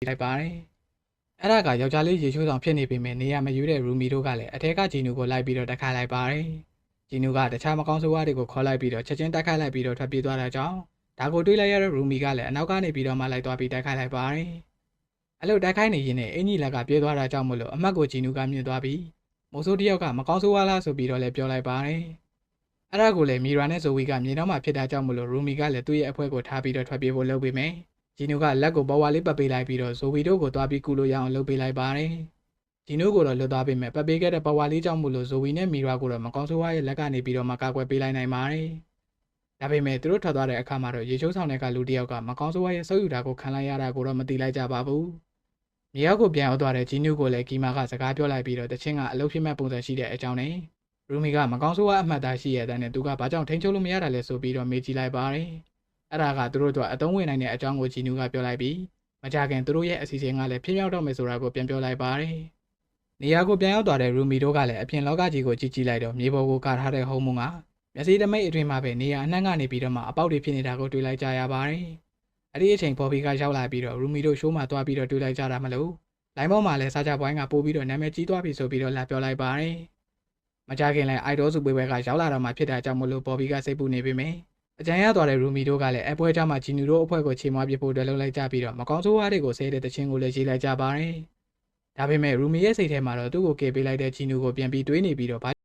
လိုက်ပါတယ်။အဲ့ဒါကယောက်ျားလေးရေချိုးဆောင်ဖြစ်နေပေမဲ့နေရာမယူတဲ့ရူမီတို့ကလည်းအထက်ကဂျီနူကိုလိုက်ပြီးတော့တိုက်ခိုက်လိုက်ပါတယ်။ဂျီနူကတခြားမကောင်းဆိုးဝါးတွေကိုခေါ်လိုက်ပြီးတော့ချက်ချင်းတိုက်ခိုက်လိုက်ပြီးတော့ထွက်ပြေးသွားတာကြောင့်ဒါကိုတွေးလိုက်ရတဲ့ရူမီကလည်းအနောက်ကနေပြီးတော့မှလိုက်သွားပြီးတိုက်ခိုက်လိုက်ပါတယ်။အဲ့လိုတိုက်ခိုက်နေရင်းနဲ့အင်ကြီးလက်ကပြေးသွားတာကြောင့်မို့လို့အမတ်ကိုဂျီနူကမြင်သွားပြီးမိုးဆိုးတယောက်ကမကောင်းဆိုးဝါးလားဆိုပြီးတော့လည်းပြောလိုက်ပါတယ်။အဲ့ဒါကိုလည်းမီရာနဲ့ဇိုဝီကမြင်တော့မှဖြစ်တာကြောင့်မို့လို့ရူမီကလည်းသူ့ရဲ့အဖွဲကိုထားပြီးတော့ထွက်ပြေးဖို့လုပ်ပေးမယ်။ဂျီနူကလက်ကိုပေါ်ဝါလေးပတ်ပေးလိုက်ပြီးတော့ဇိုဝီတို့ကိုသွားပြီးကူလို့ရအောင်လုပ်ပေးလိုက်ပါတယ်။ဂျီနူကိုတော့လွတ်သွားပေးမယ်ပတ်ပေးခဲ့တဲ့ပေါ်ဝါလေးကြောင့်မို့လို့ဇိုဝီနဲ့မီရာကိုတော့မကောင်းဆိုးဝါးရဲ့လက်ကနေပြီးတော့မှကာကွယ်ပေးလိုက်နိုင်ပါတယ်။ဒါပေမဲ့သူတို့ထွက်သွားတဲ့အခါမှာတော့ရေချိုးဆောင်တဲ့ကလူတစ်ယောက်ကမကောင်းဆိုးဝါးရဲ့ဆုပ်ယူတာကိုခံလိုက်ရတာကိုတော့မသိလိုက်ကြပါဘူး။မြေရောက်ကိုပြန်ရောက်သွားတဲ့ဂျီနူကိုလည်းကီမာကစကားပြောလိုက်ပြီးတော့တချင်းကအလုပ်ဖြစ်မဲ့ပုံစံရှိတဲ့အကြောင်းနဲ့ရူမီကမကောင်းဆိုးဝါးအမှတ်သားရှိရတဲ့နဲ့သူကဘာကြောင့်ထိန်းချုပ်လို့မရတာလဲဆိုပြီးတော့မေးကြည့်လိုက်ပါတယ်။အဲ့ဒါကသူတို့တို့အသုံးဝင်နိုင်တဲ့အကြောင်းကိုဂျီနူကပြောလိုက်ပြီးမကြခင်သူတို့ရဲ့အစီအစဉ်ကလည်းဖြစ်မြောက်တော့မယ်ဆိုတာကိုပြန်ပြောလိုက်ပါတယ်။နေရာကိုပြန်ရောက်သွားတဲ့ရူမီတို့ကလည်းအပြင်လောကကြီးကိုကြည့်လိုက်တော့မြေပေါ်ကိုကာထားတဲ့ဟုံးမုံကမျက်စိတမိတ်အတွင်းမှာပဲနေရာအနှံ့ကနေပြီးတော့မှအပေါက်တွေဖြစ်နေတာကိုတွေ့လိုက်ကြရပါတယ်။အဲ့ဒီအချိန်ဘော်ဘီကရောက်လာပြီးတော့ရူမီတို့ရှိုးမှာသွားပြီးတော့တွေ့လိုက်ကြတာမလို့လိုင်းပေါ်မှာလည်းစားကြပွိုင်းကပို့ပြီးတော့နာမည်ကြီးသွားပြီဆိုပြီးတော့လာပြောလိုက်ပါတယ်။မကြခင်လည်းအိုက်ဒေါစုပွဲကရောက်လာတော့မှဖြစ်တာကြောင့်မလို့ဘော်ဘီကစိတ်ပူနေပေမဲ့အကြံရသွားတဲ့ရူမီတို့ကလည်းအပွဲကြမှာဂျီနူတို့အဖွဲ့ကိုချေမွားပြဖို့အတွက်လုပ်လိုက်ကြပြီးတော့မကောင်းဆိုးဝါးတွေကိုဆဲတဲ့တခြင်းကိုလည်းရေးလိုက်ကြပါတယ်။ဒါပေမဲ့ရူမီရဲ့စိတ်ထဲမှာတော့သူ့ကိုကယ်ပေးလိုက်တဲ့ဂျီနူကိုပြန်ပြီးတွေးနေပြီးတော့